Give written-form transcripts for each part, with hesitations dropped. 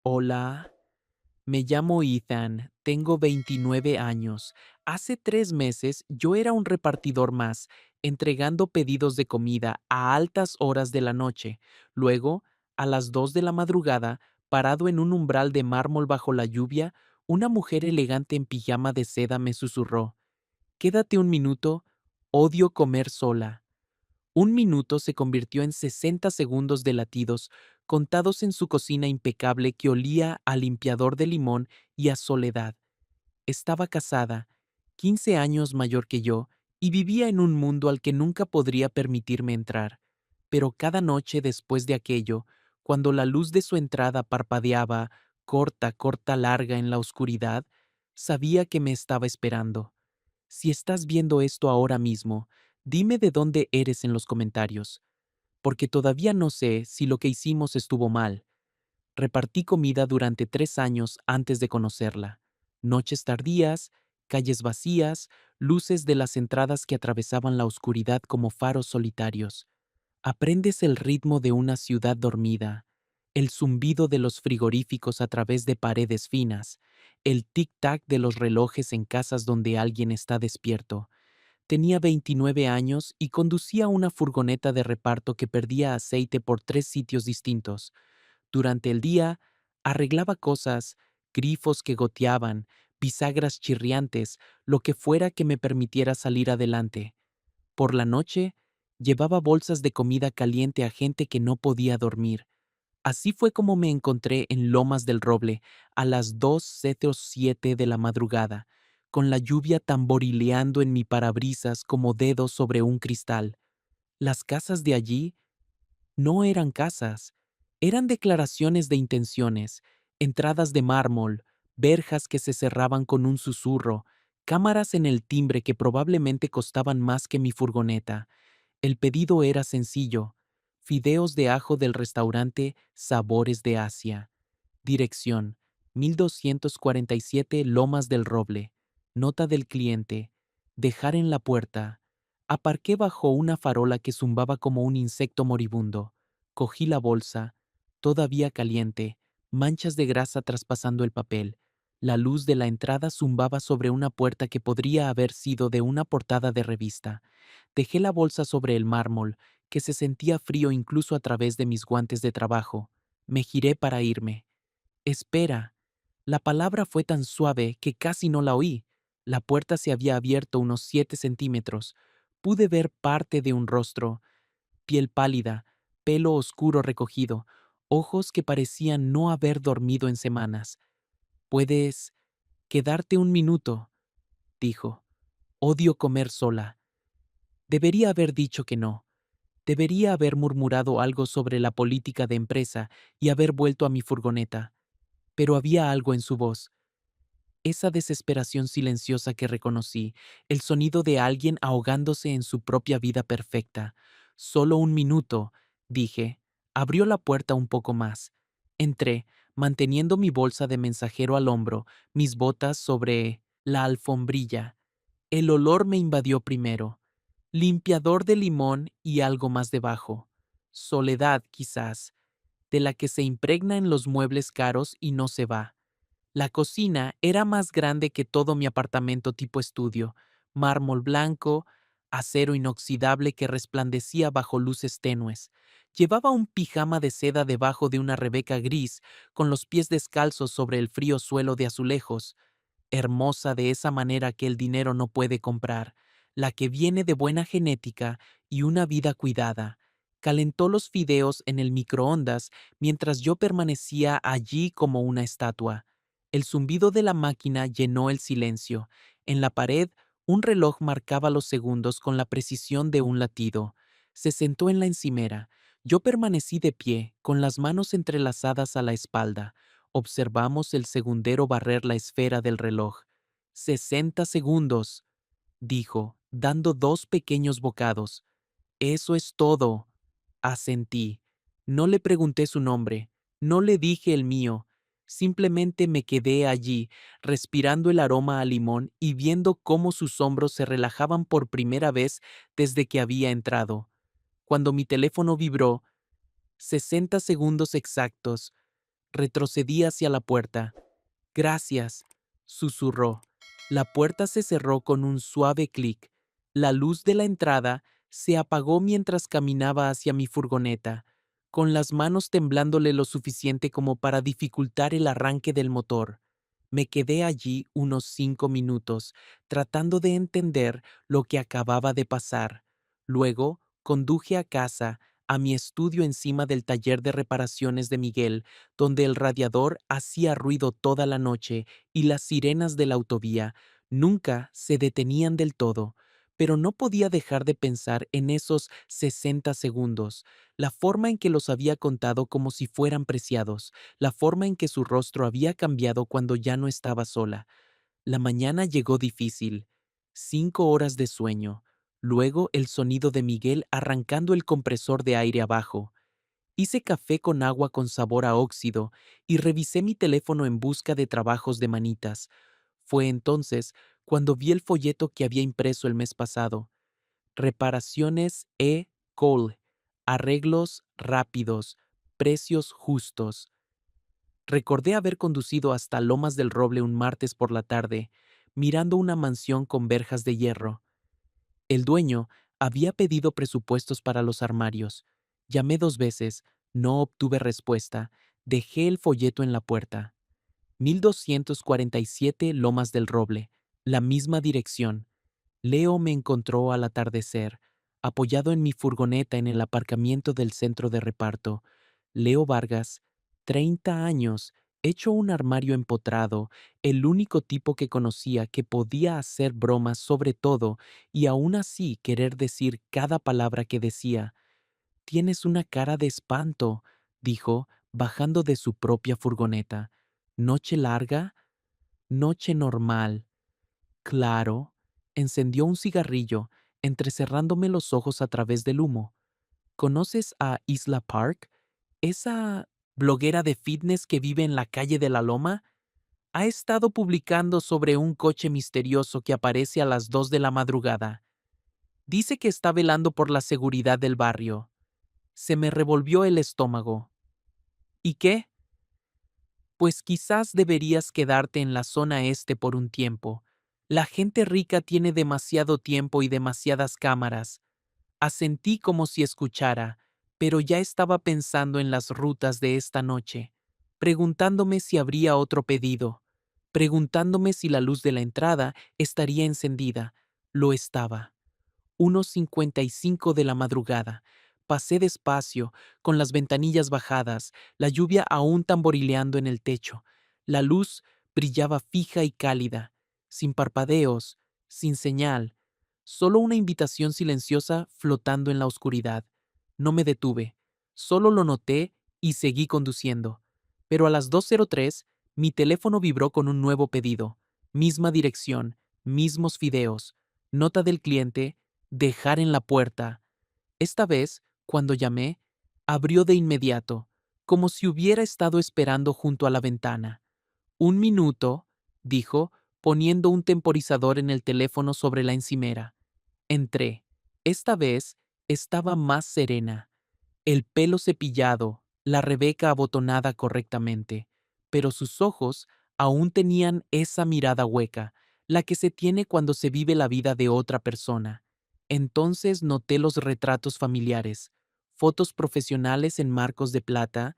Hola, me llamo Ethan, tengo 29 años. Hace 3 meses yo era un repartidor más, entregando pedidos de comida a altas horas de la noche. Luego, a las 2 de la madrugada, parado en un umbral de mármol bajo la lluvia, una mujer elegante en pijama de seda me susurró: Quédate un minuto, odio comer sola. Un minuto se convirtió en 60 segundos de latidos, contados en su cocina impecable que olía a limpiador de limón y a soledad. Estaba casada, 15 años mayor que yo, y vivía en un mundo al que nunca podría permitirme entrar. Pero cada noche después de aquello, cuando la luz de su entrada parpadeaba, corta, corta, larga en la oscuridad, sabía que me estaba esperando. Si estás viendo esto ahora mismo, dime de dónde eres en los comentarios, porque todavía no sé si lo que hicimos estuvo mal. Repartí comida durante 3 años antes de conocerla. Noches tardías, calles vacías, luces de las entradas que atravesaban la oscuridad como faros solitarios. Aprendes el ritmo de una ciudad dormida, el zumbido de los frigoríficos a través de paredes finas, el tic-tac de los relojes en casas donde alguien está despierto. Tenía 29 años y conducía una furgoneta de reparto que perdía aceite por 3 sitios distintos. Durante el día, arreglaba cosas, grifos que goteaban, bisagras chirriantes, lo que fuera que me permitiera salir adelante. Por la noche, llevaba bolsas de comida caliente a gente que no podía dormir. Así fue como me encontré en Lomas del Roble a las 2:07 de la madrugada, con la lluvia tamborileando en mi parabrisas como dedos sobre un cristal. Las casas de allí no eran casas, eran declaraciones de intenciones, entradas de mármol, verjas que se cerraban con un susurro, cámaras en el timbre que probablemente costaban más que mi furgoneta. El pedido era sencillo: fideos de ajo del restaurante Sabores de Asia. Dirección: 1247 Lomas del Roble. Nota del cliente: dejar en la puerta. Aparqué bajo una farola que zumbaba como un insecto moribundo. Cogí la bolsa, todavía caliente, manchas de grasa traspasando el papel. La luz de la entrada zumbaba sobre una puerta que podría haber sido de una portada de revista. Dejé la bolsa sobre el mármol, que se sentía frío incluso a través de mis guantes de trabajo. Me giré para irme. Espera. La palabra fue tan suave que casi no la oí. La puerta se había abierto unos 7 centímetros. Pude ver parte de un rostro, piel pálida, pelo oscuro recogido, ojos que parecían no haber dormido en semanas. «Puedes quedarte un minuto», dijo. «Odio comer sola». Debería haber dicho que no. Debería haber murmurado algo sobre la política de empresa y haber vuelto a mi furgoneta. Pero había algo en su voz, esa desesperación silenciosa que reconocí, el sonido de alguien ahogándose en su propia vida perfecta. «Solo un minuto», dije. Abrió la puerta un poco más. Entré, manteniendo mi bolsa de mensajero al hombro, mis botas sobre la alfombrilla. El olor me invadió primero. Limpiador de limón y algo más debajo. Soledad, quizás, de la que se impregna en los muebles caros y no se va. La cocina era más grande que todo mi apartamento tipo estudio: mármol blanco, acero inoxidable que resplandecía bajo luces tenues. Llevaba un pijama de seda debajo de una rebeca gris, con los pies descalzos sobre el frío suelo de azulejos. Hermosa de esa manera que el dinero no puede comprar, la que viene de buena genética y una vida cuidada. Calentó los fideos en el microondas mientras yo permanecía allí como una estatua. El zumbido de la máquina llenó el silencio. En la pared, un reloj marcaba los segundos con la precisión de un latido. Se sentó en la encimera. Yo permanecí de pie, con las manos entrelazadas a la espalda. Observamos el segundero barrer la esfera del reloj. 60 segundos, dijo, dando 2 pequeños bocados. Eso es todo, asentí. No le pregunté su nombre, no le dije el mío. Simplemente me quedé allí, respirando el aroma a limón y viendo cómo sus hombros se relajaban por primera vez desde que había entrado. Cuando mi teléfono vibró, 60 segundos exactos, Retrocedí hacia la puerta. Gracias, susurró. La puerta se cerró con un suave clic. La luz de la entrada se apagó mientras caminaba hacia mi furgoneta, con las manos temblándole lo suficiente como para dificultar el arranque del motor. Me quedé allí unos 5 minutos, tratando de entender lo que acababa de pasar. Luego, conduje a casa, a mi estudio encima del taller de reparaciones de Miguel, donde el radiador hacía ruido toda la noche y las sirenas de la autovía nunca se detenían del todo, pero no podía dejar de pensar en esos 60 segundos, la forma en que los había contado como si fueran preciados, la forma en que su rostro había cambiado cuando ya no estaba sola. La mañana llegó difícil. 5 horas de sueño. Luego el sonido de Miguel arrancando el compresor de aire abajo. Hice café con agua con sabor a óxido y revisé mi teléfono en busca de trabajos de manitas. Fue entonces cuando vi el folleto que había impreso el mes pasado. Reparaciones E. Cole. Arreglos rápidos. Precios justos. Recordé haber conducido hasta Lomas del Roble un martes por la tarde, mirando una mansión con verjas de hierro. El dueño había pedido presupuestos para los armarios. Llamé 2 veces, no obtuve respuesta. Dejé el folleto en la puerta. 1247 Lomas del Roble, la misma dirección. Leo me encontró al atardecer, apoyado en mi furgoneta en el aparcamiento del centro de reparto. Leo Vargas, 30 años, hecho un armario empotrado, el único tipo que conocía que podía hacer bromas sobre todo y aún así querer decir cada palabra que decía. Tienes una cara de espanto, dijo, bajando de su propia furgoneta. ¿Noche larga? Noche normal. Claro. Encendió un cigarrillo, entrecerrándome los ojos a través del humo. ¿Conoces a Isla Park? Esa bloguera de fitness que vive en la calle de la Loma. Ha estado publicando sobre un coche misterioso que aparece a las 2 de la madrugada. Dice que está velando por la seguridad del barrio. Se me revolvió el estómago. ¿Y qué? Pues quizás deberías quedarte en la zona este por un tiempo. La gente rica tiene demasiado tiempo y demasiadas cámaras. Asentí como si escuchara, pero ya estaba pensando en las rutas de esta noche, preguntándome si habría otro pedido, preguntándome si la luz de la entrada estaría encendida. Lo estaba. 1:55 de la madrugada. Pasé despacio, con las ventanillas bajadas, la lluvia aún tamborileando en el techo. La luz brillaba fija y cálida, sin parpadeos, sin señal, solo una invitación silenciosa flotando en la oscuridad. No me detuve, solo lo noté y seguí conduciendo. Pero a las 2:03, mi teléfono vibró con un nuevo pedido. Misma dirección, mismos fideos. Nota del cliente: dejar en la puerta. Esta vez, cuando llamé, abrió de inmediato, como si hubiera estado esperando junto a la ventana. 1 minuto, dijo, poniendo un temporizador en el teléfono sobre la encimera. Entré. Esta vez estaba más serena, el pelo cepillado, la Rebeca abotonada correctamente, pero sus ojos aún tenían esa mirada hueca, la que se tiene cuando se vive la vida de otra persona. Entonces noté los retratos familiares, fotos profesionales en marcos de plata,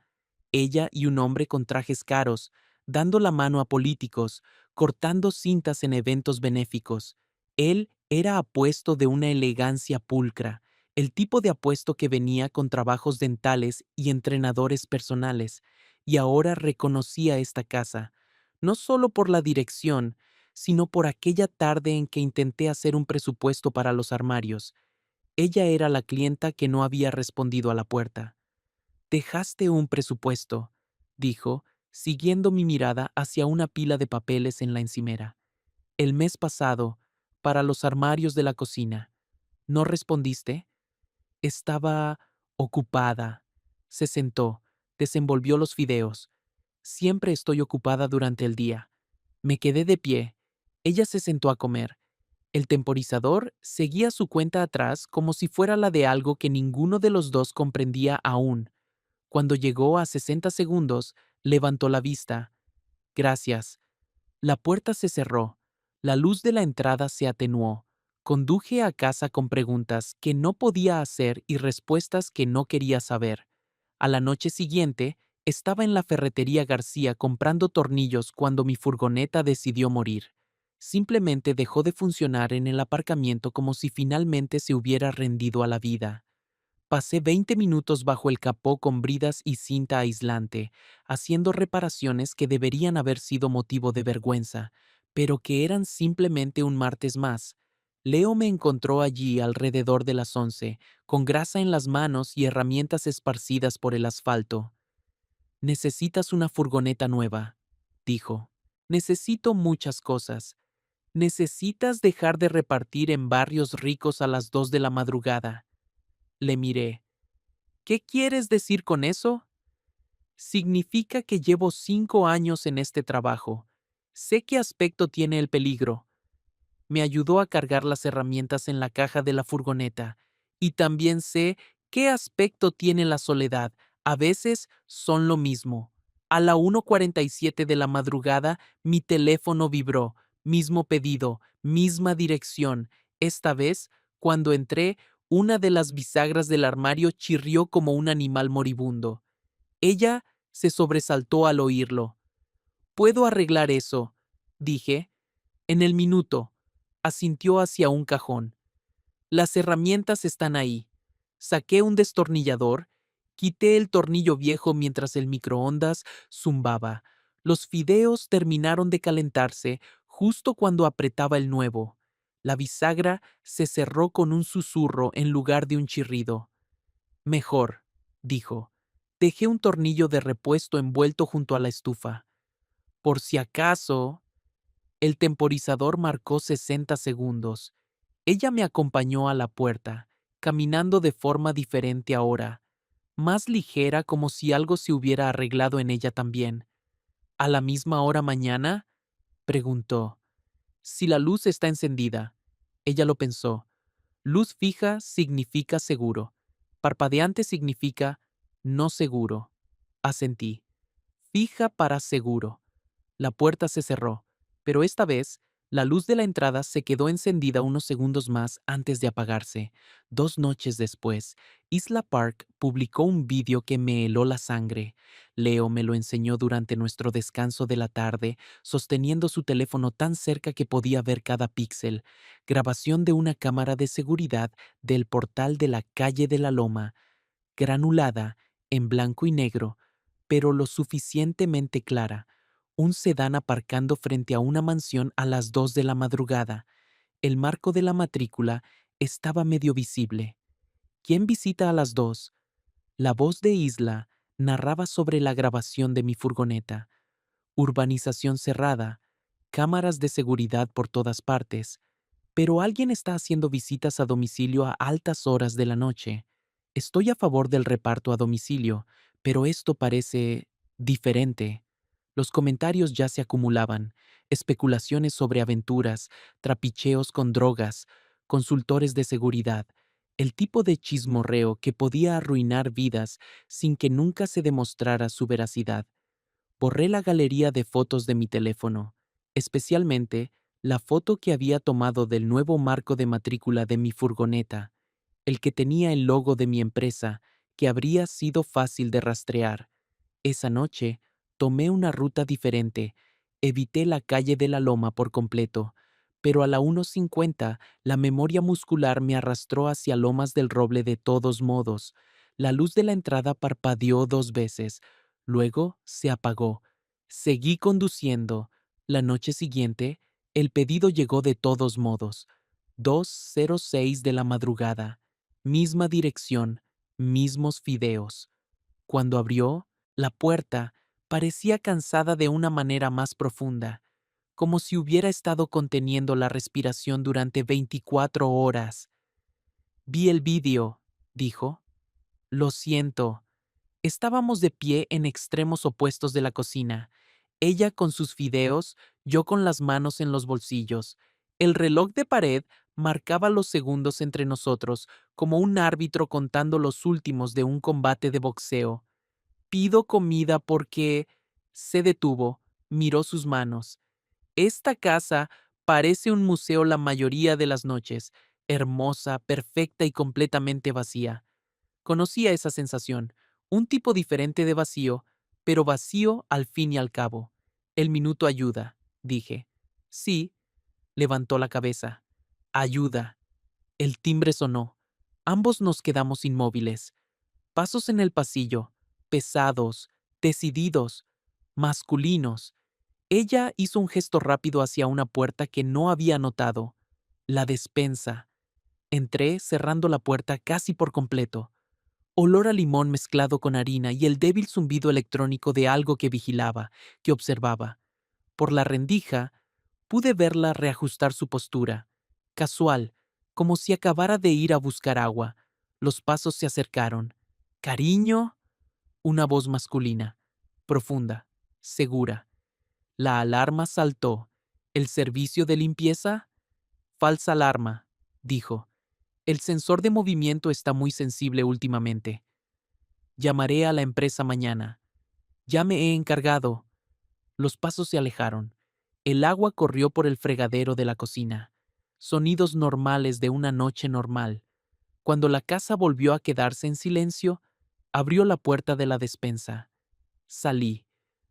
ella y un hombre con trajes caros, dando la mano a políticos, cortando cintas en eventos benéficos. Él era apuesto de una elegancia pulcra, el tipo de apuesto que venía con trabajos dentales y entrenadores personales, y ahora reconocía esta casa, no solo por la dirección, sino por aquella tarde en que intenté hacer un presupuesto para los armarios. Ella era la clienta que no había respondido a la puerta. Dejaste un presupuesto, dijo, siguiendo mi mirada hacia una pila de papeles en la encimera. El mes pasado, para los armarios de la cocina. ¿No respondiste? Estaba ocupada. Se sentó, desenvolvió los fideos. Siempre estoy ocupada durante el día. Me quedé de pie. Ella se sentó a comer. El temporizador seguía su cuenta atrás como si fuera la de algo que ninguno de los dos comprendía aún. Cuando llegó a 60 segundos, Levantó la vista. Gracias. La puerta se cerró. La luz de la entrada se atenuó. Conduje a casa con preguntas que no podía hacer y respuestas que no quería saber. A la noche siguiente, estaba en la ferretería García comprando tornillos cuando mi furgoneta decidió morir. Simplemente dejó de funcionar en el aparcamiento como si finalmente se hubiera rendido a la vida. Pasé 20 minutos bajo el capó con bridas y cinta aislante, haciendo reparaciones que deberían haber sido motivo de vergüenza, pero que eran simplemente un martes más. Leo me encontró allí alrededor de las 11, con grasa en las manos y herramientas esparcidas por el asfalto. Necesitas una furgoneta nueva, dijo. Necesito muchas cosas. Necesitas dejar de repartir en barrios ricos a las 2 de la madrugada. Le miré. ¿Qué quieres decir con eso? Significa que llevo 5 años en este trabajo. Sé qué aspecto tiene el peligro. Me ayudó a cargar las herramientas en la caja de la furgoneta. Y también sé qué aspecto tiene la soledad. A veces son lo mismo. A la 1:47 de la madrugada, mi teléfono vibró. Mismo pedido, misma dirección. Esta vez, cuando entré, una de las bisagras del armario chirrió como un animal moribundo. Ella se sobresaltó al oírlo. «Puedo arreglar eso», dije. «En el minuto», asintió hacia un cajón. «Las herramientas están ahí». Saqué un destornillador, quité el tornillo viejo mientras el microondas zumbaba. Los fideos terminaron de calentarse justo cuando apretaba el nuevo. La bisagra se cerró con un susurro en lugar de un chirrido. «Mejor», dijo. Dejé un tornillo de repuesto envuelto junto a la estufa. Por si acaso, el temporizador marcó 60 segundos. Ella me acompañó a la puerta, caminando de forma diferente ahora, más ligera como si algo se hubiera arreglado en ella también. ¿A la misma hora mañana?, preguntó. Si la luz está encendida. Ella lo pensó. Luz fija significa seguro. Parpadeante significa no seguro. Asentí. Fija para seguro. La puerta se cerró, pero esta vez la luz de la entrada se quedó encendida unos segundos más antes de apagarse. 2 noches después, Isla Park publicó un vídeo que me heló la sangre. Leo me lo enseñó durante nuestro descanso de la tarde, sosteniendo su teléfono tan cerca que podía ver cada píxel. Grabación de una cámara de seguridad del portal de la calle de la Loma, granulada, en blanco y negro, pero lo suficientemente clara. Un sedán aparcando frente a una mansión a las 2 de la madrugada. El marco de la matrícula estaba medio visible. ¿Quién visita a las 2? La voz de Isla narraba sobre la grabación de mi furgoneta. Urbanización cerrada, cámaras de seguridad por todas partes, pero alguien está haciendo visitas a domicilio a altas horas de la noche. Estoy a favor del reparto a domicilio, pero esto parece diferente. Los comentarios ya se acumulaban, especulaciones sobre aventuras, trapicheos con drogas, consultores de seguridad, el tipo de chismorreo que podía arruinar vidas sin que nunca se demostrara su veracidad. Borré la galería de fotos de mi teléfono, especialmente la foto que había tomado del nuevo marco de matrícula de mi furgoneta, el que tenía el logo de mi empresa, que habría sido fácil de rastrear. Esa noche, tomé una ruta diferente, evité la calle de la Loma por completo, pero a la 1:50 la memoria muscular me arrastró hacia Lomas del Roble de todos modos. La luz de la entrada parpadeó 2 veces, luego se apagó. Seguí conduciendo. La noche siguiente, el pedido llegó de todos modos. 2:06 de la madrugada. Misma dirección, mismos fideos. Cuando abrió, la puerta parecía cansada de una manera más profunda, como si hubiera estado conteniendo la respiración durante 24 horas. «Vi el vídeo», dijo. «Lo siento». Estábamos de pie en extremos opuestos de la cocina, ella con sus fideos, yo con las manos en los bolsillos. El reloj de pared marcaba los segundos entre nosotros, como un árbitro contando los últimos de un combate de boxeo. «Pido comida porque...» Se detuvo, miró sus manos. Esta casa parece un museo la mayoría de las noches, hermosa, perfecta y completamente vacía. Conocía esa sensación, un tipo diferente de vacío, pero vacío al fin y al cabo. El minuto ayuda, dije. Sí, levantó la cabeza. Ayuda. El timbre sonó. Ambos nos quedamos inmóviles. Pasos en el pasillo, pesados, decididos, masculinos. Ella hizo un gesto rápido hacia una puerta que no había notado. La despensa. Entré cerrando la puerta casi por completo. Olor a limón mezclado con harina y el débil zumbido electrónico de algo que vigilaba, que observaba. Por la rendija, pude verla reajustar su postura. Casual, como si acabara de ir a buscar agua. Los pasos se acercaron. ¿Cariño? Una voz masculina, profunda, segura. La alarma saltó. ¿El servicio de limpieza? Falsa alarma, dijo. El sensor de movimiento está muy sensible últimamente. Llamaré a la empresa mañana. Ya me he encargado. Los pasos se alejaron. El agua corrió por el fregadero de la cocina. Sonidos normales de una noche normal. Cuando la casa volvió a quedarse en silencio, abrió la puerta de la despensa. Salí,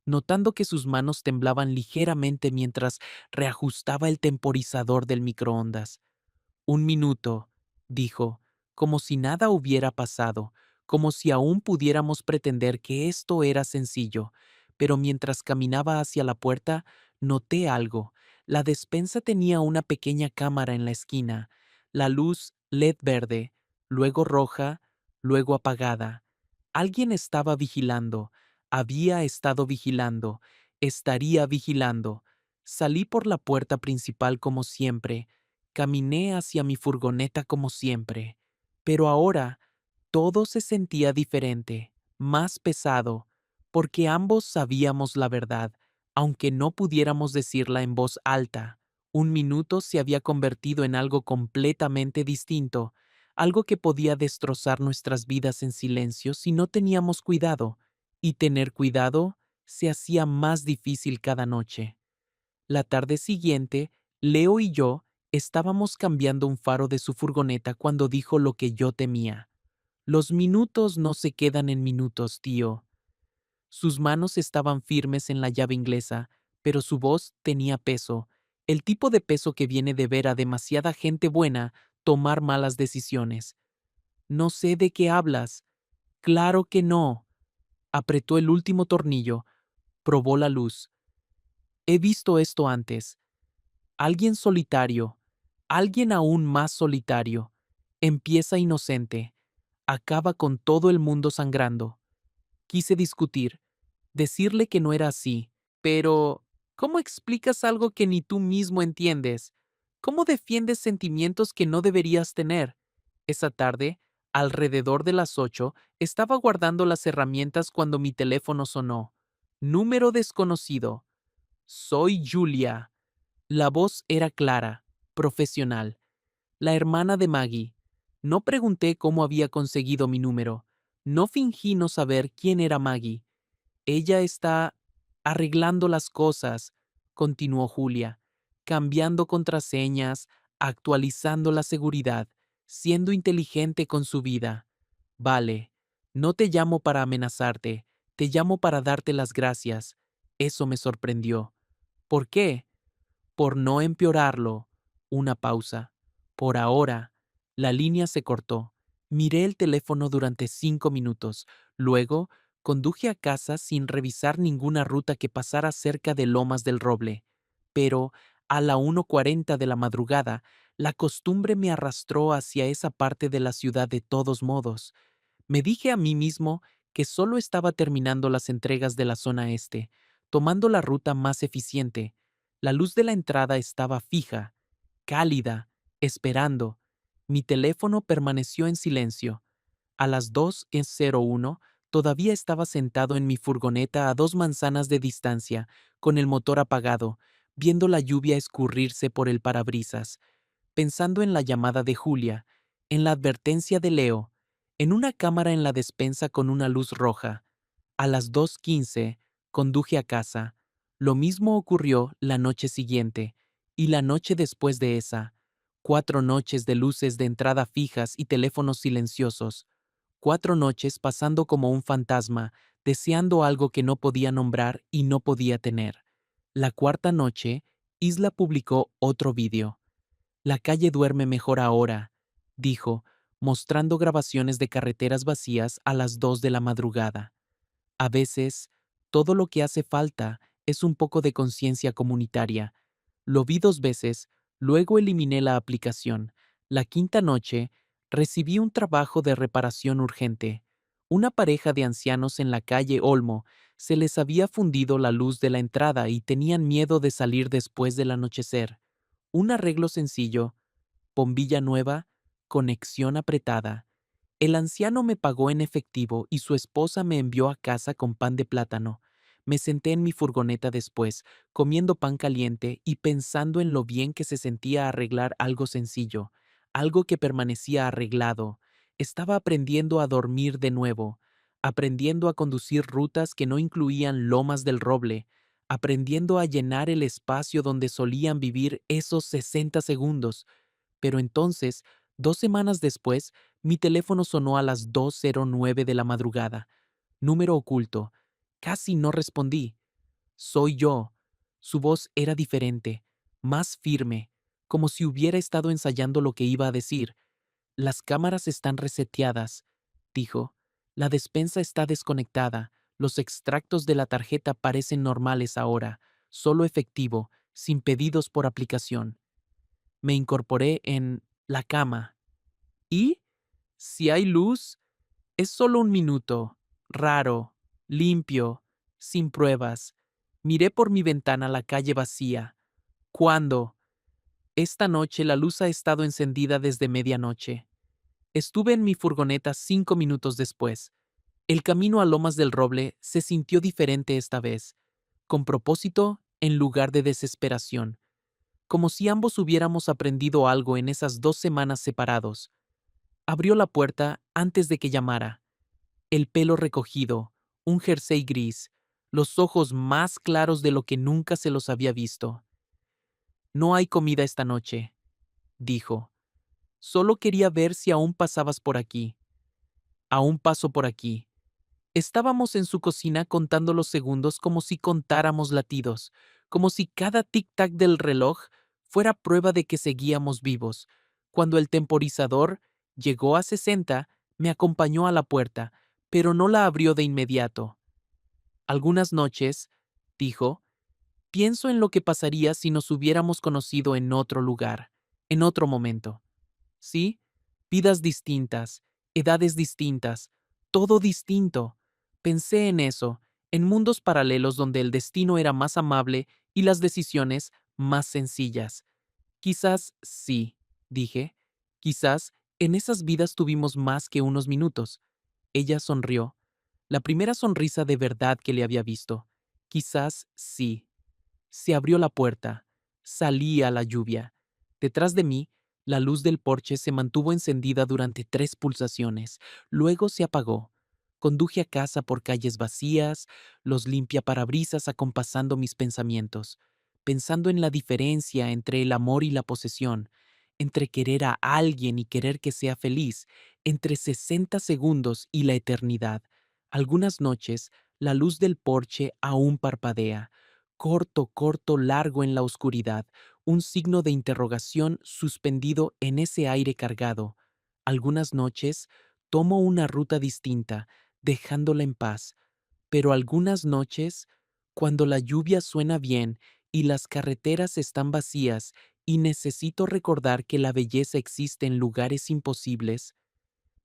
notando que sus manos temblaban ligeramente mientras reajustaba el temporizador del microondas. 1 minuto, dijo, como si nada hubiera pasado, como si aún pudiéramos pretender que esto era sencillo. Pero mientras caminaba hacia la puerta, noté algo. La despensa tenía una pequeña cámara en la esquina, la luz LED verde, luego roja, luego apagada. Alguien estaba vigilando, había estado vigilando, estaría vigilando. Salí por la puerta principal como siempre. Caminé hacia mi furgoneta como siempre, pero ahora todo se sentía diferente, más pesado, porque ambos sabíamos la verdad, aunque no pudiéramos decirla en voz alta. 1 minuto se había convertido en algo completamente distinto, algo que podía destrozar nuestras vidas en silencio si no teníamos cuidado, y tener cuidado se hacía más difícil cada noche. La tarde siguiente, Leo y yo estábamos cambiando un faro de su furgoneta cuando dijo lo que yo temía. Los minutos no se quedan en minutos, tío. Sus manos estaban firmes en la llave inglesa, pero su voz tenía peso, el tipo de peso que viene de ver a demasiada gente buena tomar malas decisiones. No sé de qué hablas. Claro que no. Apretó el último tornillo, probó la luz. He visto esto antes. Alguien solitario, alguien aún más solitario, empieza inocente, acaba con todo el mundo sangrando. Quise discutir, decirle que no era así, pero ¿cómo explicas algo que ni tú mismo entiendes? ¿Cómo defiendes sentimientos que no deberías tener? Esa tarde, alrededor de las 8, estaba guardando las herramientas cuando mi teléfono sonó. Número desconocido. Soy Julia. La voz era clara, profesional. La hermana de Maggie. No pregunté cómo había conseguido mi número. No fingí no saber quién era Maggie. Ella está arreglando las cosas, continuó Julia, cambiando contraseñas, actualizando la seguridad, siendo inteligente con su vida. Vale, no te llamo para amenazarte, te llamo para darte las gracias. Eso me sorprendió. ¿Por qué? Por no empeorarlo. Una pausa. Por ahora. La línea se cortó. Miré el teléfono durante 5 minutos. Luego, conduje a casa sin revisar ninguna ruta que pasara cerca de Lomas del Roble. Pero, a la 1:40 de la madrugada, la costumbre me arrastró hacia esa parte de la ciudad de todos modos. Me dije a mí mismo que solo estaba terminando las entregas de la zona este, tomando la ruta más eficiente. La luz de la entrada estaba fija, cálida, esperando. Mi teléfono permaneció en silencio. A las 2:01 todavía estaba sentado en mi furgoneta a 2 manzanas de distancia, con el motor apagado, viendo la lluvia escurrirse por el parabrisas, pensando en la llamada de Julia, en la advertencia de Leo, en una cámara en la despensa con una luz roja. A las 2:15, Conduje a casa. Lo mismo ocurrió la noche siguiente, y la noche después de esa. 4 noches de luces de entrada fijas y teléfonos silenciosos. 4 noches pasando como un fantasma, deseando algo que no podía nombrar y no podía tener. La cuarta noche, Isla publicó otro vídeo. La calle duerme mejor ahora, dijo, mostrando grabaciones de carreteras vacías a las 2 de la madrugada. A veces, todo lo que hace falta es un poco de conciencia comunitaria. Lo vi 2 veces, luego eliminé la aplicación. La quinta noche, recibí un trabajo de reparación urgente. Una pareja de ancianos en la calle Olmo se les había fundido la luz de la entrada y tenían miedo de salir después del anochecer. Un arreglo sencillo, bombilla nueva, conexión apretada. El anciano me pagó en efectivo y su esposa me envió a casa con pan de plátano. Me senté en mi furgoneta después, comiendo pan caliente y pensando en lo bien que se sentía arreglar algo sencillo, algo que permanecía arreglado. Estaba aprendiendo a dormir de nuevo, aprendiendo a conducir rutas que no incluían lomas del roble, aprendiendo a llenar el espacio donde solían vivir esos 60 segundos. Pero entonces, 2 semanas después, mi teléfono sonó a las 2:09 de la madrugada. Número oculto. Casi no respondí. Soy yo. Su voz era diferente, más firme, como si hubiera estado ensayando lo que iba a decir. Las cámaras están reseteadas, dijo. La despensa está desconectada. Los extractos de la tarjeta parecen normales ahora, solo efectivo, sin pedidos por aplicación. Me incorporé en la cama. Y, si hay luz, es solo un minuto, raro, limpio, sin pruebas. Miré por mi ventana la calle vacía. ¿Cuándo? Esta noche la luz ha estado encendida desde medianoche. Estuve en mi furgoneta 5 minutos después. El camino a Lomas del Roble se sintió diferente esta vez, con propósito en lugar de desesperación, como si ambos hubiéramos aprendido algo en esas 2 semanas separados. Abrió la puerta antes de que llamara. El pelo recogido, un jersey gris, los ojos más claros de lo que nunca se los había visto. No hay comida esta noche, dijo. Solo quería ver si aún pasabas por aquí. Aún paso por aquí. Estábamos en su cocina contando los segundos como si contáramos latidos, como si cada tic-tac del reloj fuera prueba de que seguíamos vivos. Cuando el temporizador llegó a 60, me acompañó a la puerta, pero no la abrió de inmediato. Algunas noches, dijo, pienso en lo que pasaría si nos hubiéramos conocido en otro lugar, en otro momento. ¿Sí? Vidas distintas, edades distintas, todo distinto. Pensé en eso, en mundos paralelos donde el destino era más amable y las decisiones más sencillas. Quizás sí, dije. Quizás en esas vidas tuvimos más que unos minutos. Ella sonrió. La primera sonrisa de verdad que le había visto. Quizás sí. Se abrió la puerta. Salí a la lluvia. Detrás de mí, la luz del porche se mantuvo encendida durante 3 pulsaciones. Luego se apagó. Conduje a casa por calles vacías, los limpiaparabrisas acompasando mis pensamientos, pensando en la diferencia entre el amor y la posesión, entre querer a alguien y querer que sea feliz, entre 60 segundos y la eternidad. Algunas noches, la luz del porche aún parpadea, corto, corto, largo en la oscuridad, un signo de interrogación suspendido en ese aire cargado. Algunas noches tomo una ruta distinta, dejándola en paz, pero algunas noches, cuando la lluvia suena bien y las carreteras están vacías y necesito recordar que la belleza existe en lugares imposibles,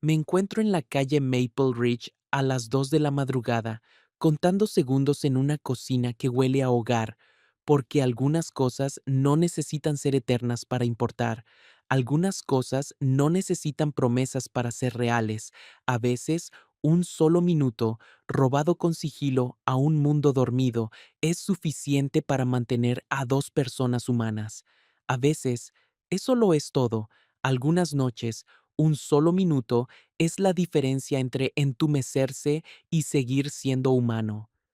me encuentro en la calle Maple Ridge a las 2 de la madrugada, contando segundos en una cocina que huele a hogar, porque algunas cosas no necesitan ser eternas para importar, algunas cosas no necesitan promesas para ser reales, a veces un solo minuto, robado con sigilo a un mundo dormido, es suficiente para mantener a 2 personas humanas. A veces, eso lo es todo. Algunas noches, un solo minuto es la diferencia entre entumecerse y seguir siendo humano.